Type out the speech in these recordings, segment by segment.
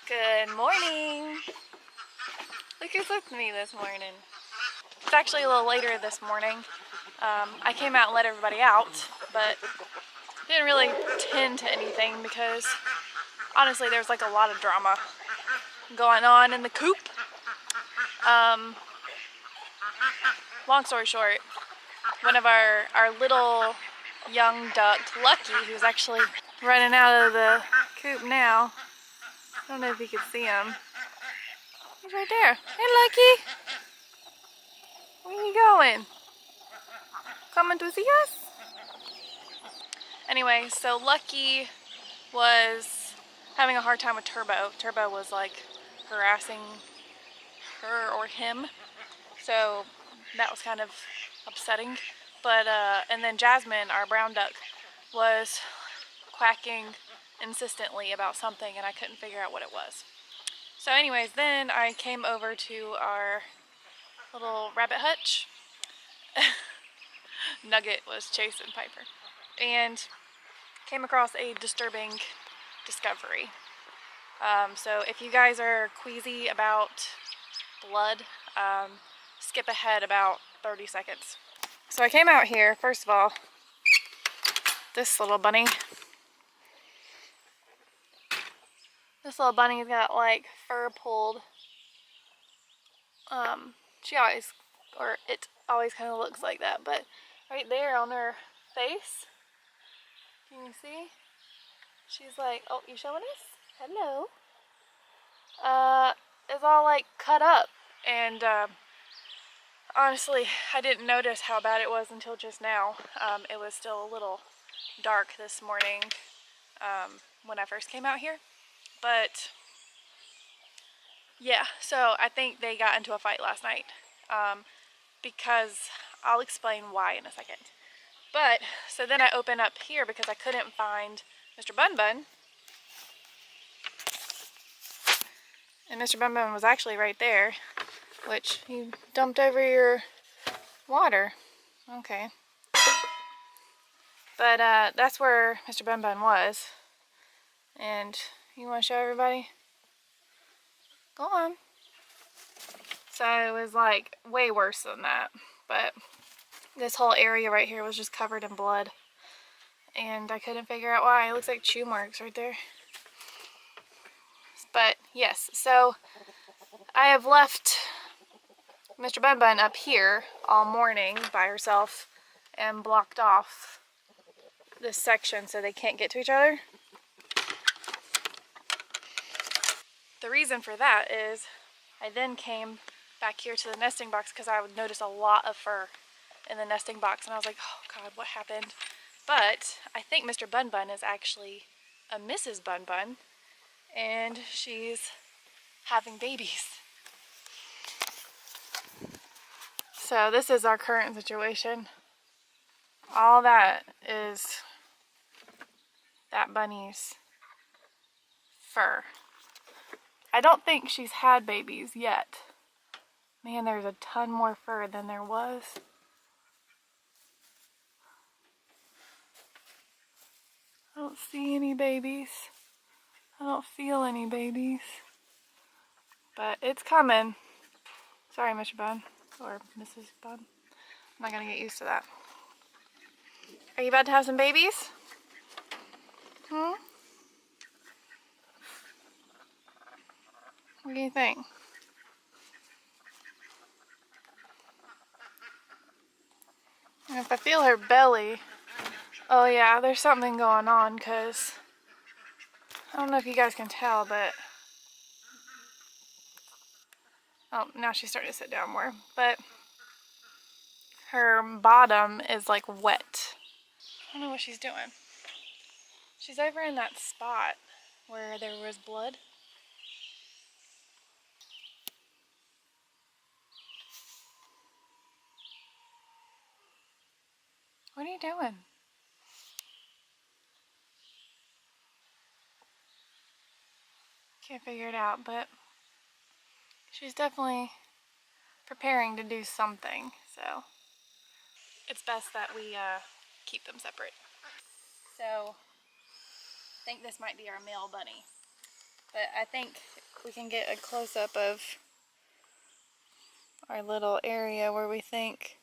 Good morning. Look who's with me this morning. It's actually a little later this morning. I came out and let everybody out, but didn't really tend to anything because honestly there's like a lot of drama going on in the coop. Long story short, one of our little young duck, Lucky, who's actually running out of the coop now. I don't know if you can see him. He's right there. Hey, Lucky. Where are you going? Coming to see us? Anyway, so Lucky was having a hard time with Turbo. Turbo was like harassing her or him. So that was kind of upsetting. But, and then Jasmine, our brown duck, was quacking insistently about something and I couldn't figure out what it was. So anyways, then I came over to our little rabbit hutch. Nugget was chasing Piper and came across a disturbing discovery. So if you guys are queasy about blood, skip ahead about 30 seconds. So I came out here, first of all, this little bunny's got like fur pulled. It always kind of looks like that, but right there on her face, can you see? She's like, oh, you showing us? Hello. It's all like cut up, and honestly, I didn't notice how bad it was until just now. It was still a little dark this morning when I first came out here, but yeah, so I think they got into a fight last night, because I'll explain why in a second. But, so then I opened up here because I couldn't find Mr. Bun Bun. And Mr. Bun Bun was actually right there, which you dumped over your water. Okay. But that's where Mr. Bun Bun was. And you want to show everybody? Go on. So it was like way worse than that. But this whole area right here was just covered in blood. And I couldn't figure out why. It looks like chew marks right there. But yes, so I have left Mr. Bun Bun up here all morning by herself and blocked off this section so they can't get to each other. The reason for that is I then came back here to the nesting box because I would notice a lot of fur in the nesting box and I was like, oh God, what happened? But I think Mr. Bun Bun is actually a Mrs. Bun Bun and she's having babies. So this is our current situation. All that is that bunny's fur. I don't think she's had babies yet. Man, there's a ton more fur than there was. I don't see any babies. I don't feel any babies. But it's coming. Sorry, Mr. Bun. Or Mrs. Bun. I'm not gonna get used to that. Are you about to have some babies? Hmm? What do you think? And if I feel her belly, oh yeah, there's something going on because I don't know if you guys can tell, but oh, now she's starting to sit down more. But her bottom is like wet. I don't know what she's doing. She's over in that spot where there was blood. What are you doing? Can't figure it out, but she's definitely preparing to do something, so it's best that we keep them separate. So I think this might be our male bunny. But I think we can get a close-up of our little area where we think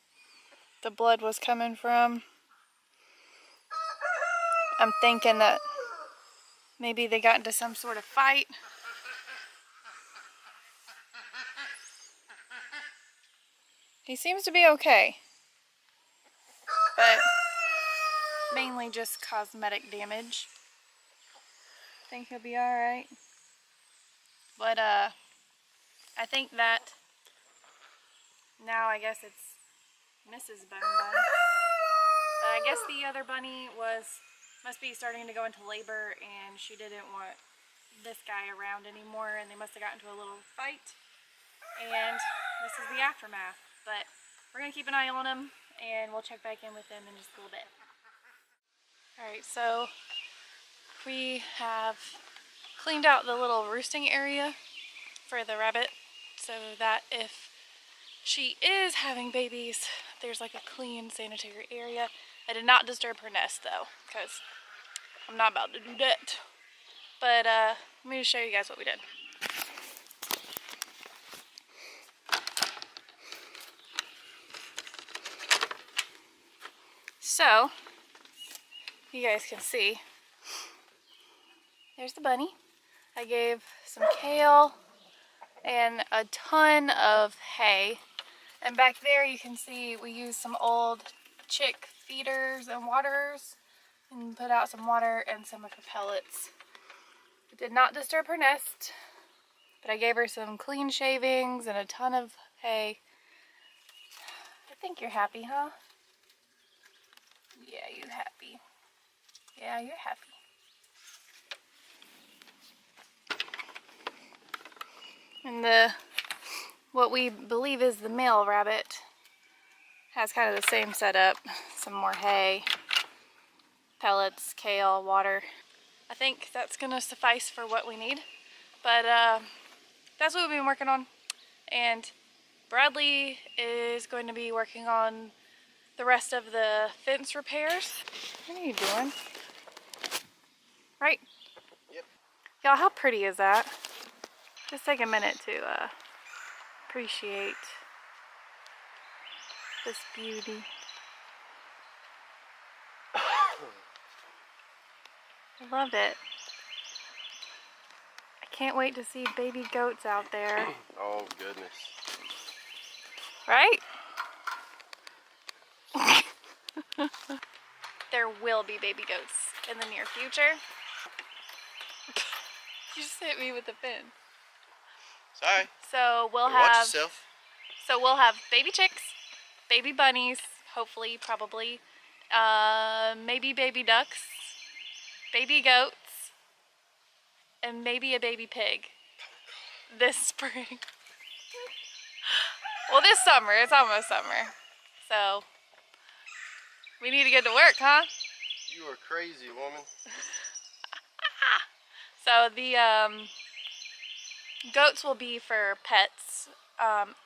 the blood was coming from. I'm thinking that maybe they got into some sort of fight. He seems to be okay, but mainly just cosmetic damage. I think he'll be alright. But I think that now I guess it's Mrs. Bun Bun. I guess the other bunny must be starting to go into labor, and she didn't want this guy around anymore, and they must have gotten into a little fight. And this is the aftermath. But we're gonna keep an eye on him, and we'll check back in with him in just a little bit. Alright, so we have cleaned out the little roosting area for the rabbit so that if she is having babies, there's like a clean, sanitary area. I did not disturb her nest though, because I'm not about to do that. But let me just show you guys what we did. So, you guys can see, there's the bunny. I gave some kale and a ton of hay. And back there you can see we used some old chick feeders and waterers and put out some water and some of her pellets. It did not disturb her nest, but I gave her some clean shavings and a ton of hay. I think you're happy, huh? Yeah, you happy. Yeah, you're happy. And what we believe is the male rabbit has kind of the same setup. Some more hay, pellets, kale, water. I think that's gonna suffice for what we need. But that's what we've been working on. And Bradley is going to be working on the rest of the fence repairs. What are you doing? Right? Yep. Y'all, how pretty is that? Just take a minute to appreciate this beauty. I love it. I can't wait to see baby goats out there. Oh, goodness. Right? There will be baby goats in the near future. You just hit me with the pin. Sorry. So we'll Watch have yourself. So we'll have baby chicks, baby bunnies, hopefully, probably, maybe baby ducks, baby goats, and maybe a baby pig this spring. Well, this summer. It's almost summer. So we need to get to work, huh? You are crazy, woman. So the goats will be for pets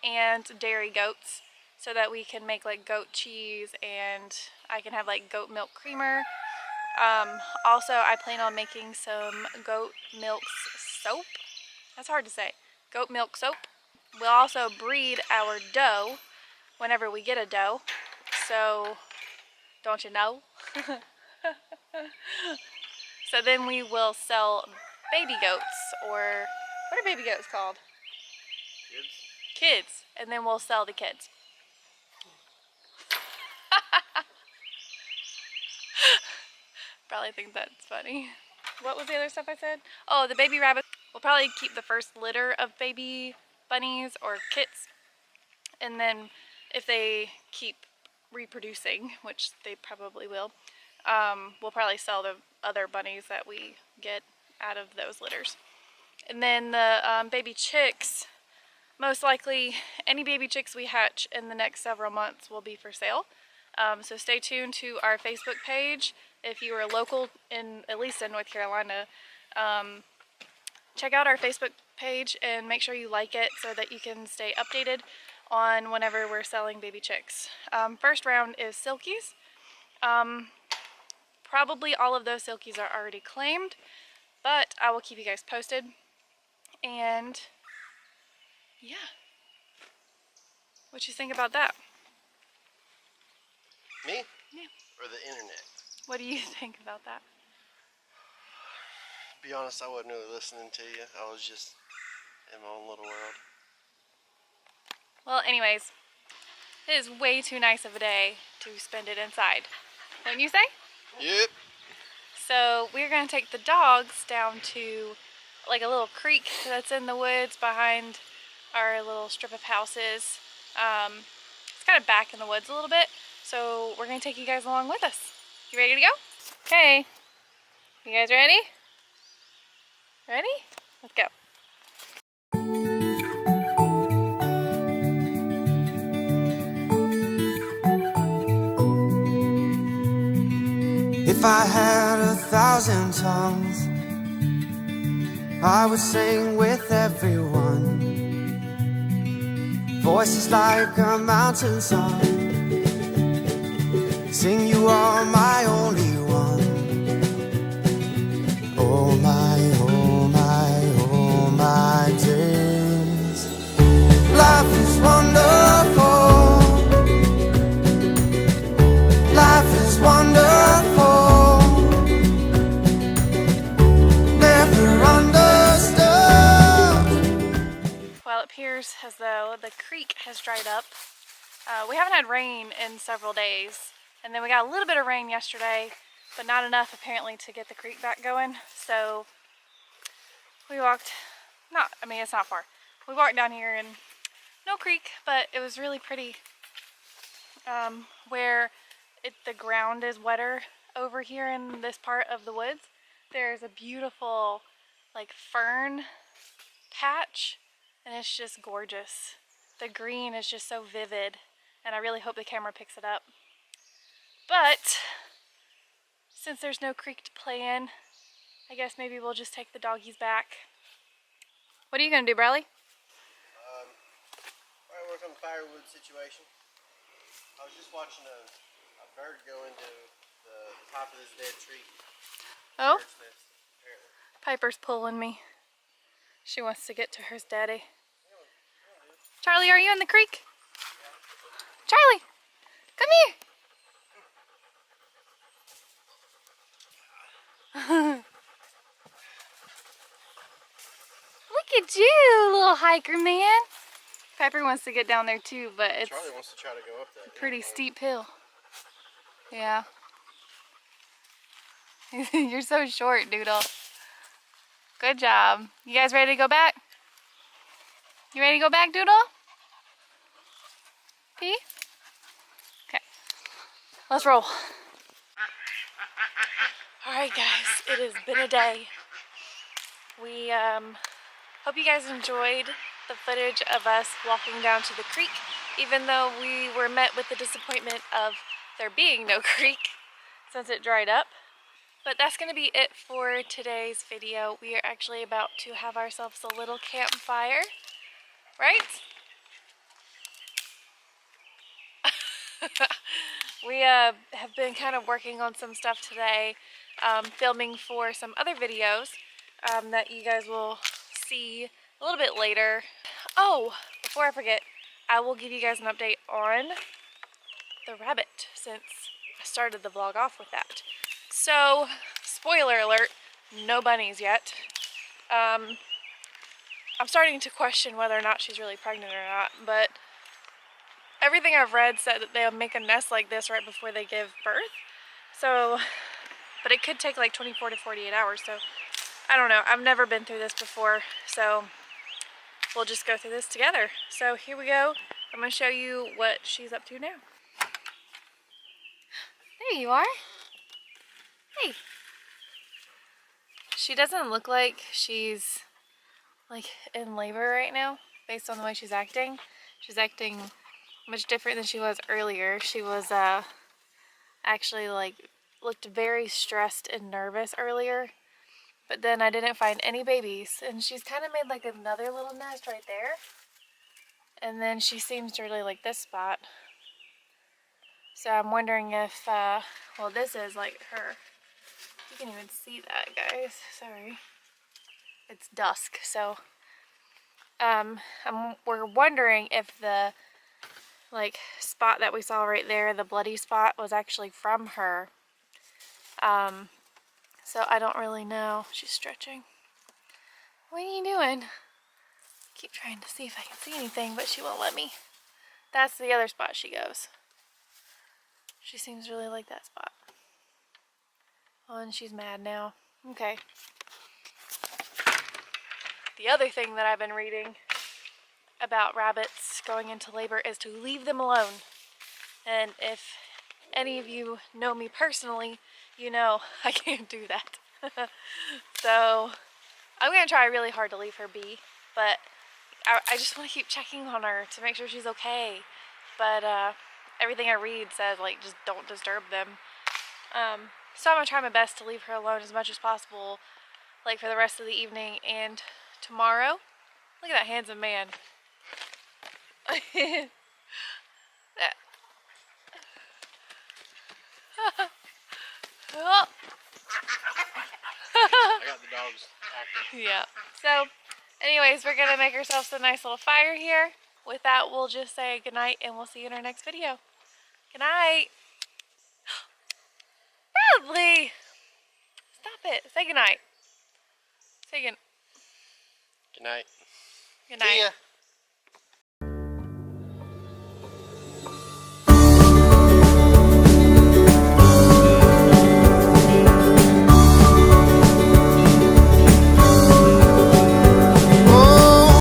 and dairy goats, so that we can make like goat cheese, and I can have like goat milk creamer. Also, I plan on making some goat milk soap. That's hard to say. Goat milk soap. We'll also breed our doe whenever we get a doe. So, don't you know? So then we will sell baby goats, or what are baby goats called? Kids. And then we'll sell the kids. Probably think that's funny. What was the other stuff I said? Oh, the baby rabbits. We'll probably keep the first litter of baby bunnies or kits. And then if they keep reproducing, which they probably will, we'll probably sell the other bunnies that we get out of those litters. And then the baby chicks, most likely any baby chicks we hatch in the next several months will be for sale. So stay tuned to our Facebook page. If you are local, at least in North Carolina, check out our Facebook page and make sure you like it so that you can stay updated on whenever we're selling baby chicks. First round is silkies. Probably all of those silkies are already claimed, but I will keep you guys posted. And yeah, what you think about that? Me? Yeah. Or the internet? What do you think about that? To be honest, I wasn't really listening to you. I was just in my own little world. Well, anyways, it is way too nice of a day to spend it inside. Wouldn't you say? Yep. So we're gonna take the dogs down to like a little creek that's in the woods behind our little strip of houses. It's kind of back in the woods a little bit, so we're gonna take you guys along with us. You ready to go? Okay, you guys ready? Ready? Let's go. If I had 1,000 tongues, I would sing with everyone. Voices like a mountain song, sing you are my only one. Oh my, oh my, oh my days. Life is wonderful. Life is wonderful. Never understood. Well, it appears as though the creek has dried up. We haven't had rain in several days, and then we got a little bit of rain yesterday, but not enough apparently to get the creek back going. So we walked, it's not far. We walked down here and no creek, but it was really pretty. Where the ground is wetter over here in this part of the woods, there's a beautiful like fern patch, and it's just gorgeous. The green is just so vivid, and I really hope the camera picks it up. But since there's no creek to play in, I guess maybe we'll just take the doggies back. What are you gonna do, Bradley? Probably work on the firewood situation. I was just watching a bird go into the top of this dead tree. Oh, Bird's nest, apparently. Piper's pulling me. She wants to get to her daddy. Charlie, are you in the creek? Charlie, come here. Look at you, little hiker man. Piper wants to get down there too, but it's Charlie wants to try to go up that a pretty steep hill. Yeah. You're so short, Doodle. Good job. You guys ready to go back? You ready to go back, Doodle? Pee? Okay. Let's roll. Alright guys, it has been a day. We hope you guys enjoyed the footage of us walking down to the creek, even though we were met with the disappointment of there being no creek since it dried up. But that's going to be it for today's video. We are actually about to have ourselves a little campfire, right? We have been kind of working on some stuff today, filming for some other videos that you guys will see a little bit later. Oh, before I forget, I will give you guys an update on the rabbit since I started the vlog off with that. So, spoiler alert, no bunnies yet. I'm starting to question whether or not she's really pregnant or not, but everything I've read said that they'll make a nest like this right before they give birth. So, but it could take like 24 to 48 hours, so I don't know. I've never been through this before, so we'll just go through this together. So here we go. I'm going to show you what she's up to now. There you are. Hey. She doesn't look like she's like in labor right now based on the way she's acting. She's acting much different than she was earlier. She was actually like looked very stressed and nervous earlier, but then I didn't find any babies, and she's kind of made like another little nest right there, and then she seems to really like this spot. So I'm wondering if well, this is like her. You can even see that, guys. Sorry, it's dusk, so we're wondering if the like spot that we saw right there, the bloody spot, was actually from her. So I don't really know. She's stretching. What are you doing? Keep trying to see if I can see anything, but she won't let me. That's the other spot she goes. She seems really like that spot. Oh, and she's mad now. Okay. The other thing that I've been reading about rabbits going into labor is to leave them alone. And if any of you know me personally, you know I can't do that. So I'm going to try really hard to leave her be, but I just want to keep checking on her to make sure she's okay. But everything I read says, like, just don't disturb them. So I'm going to try my best to leave her alone as much as possible, like, for the rest of the evening and tomorrow. Look at that handsome man. Oh. I got the dogs active. Yeah. So, anyways, we're going to make ourselves a nice little fire here. With that, we'll just say goodnight and we'll see you in our next video. Good night. Bradley! Stop it. Say goodnight. Say good Good night. night. See ya.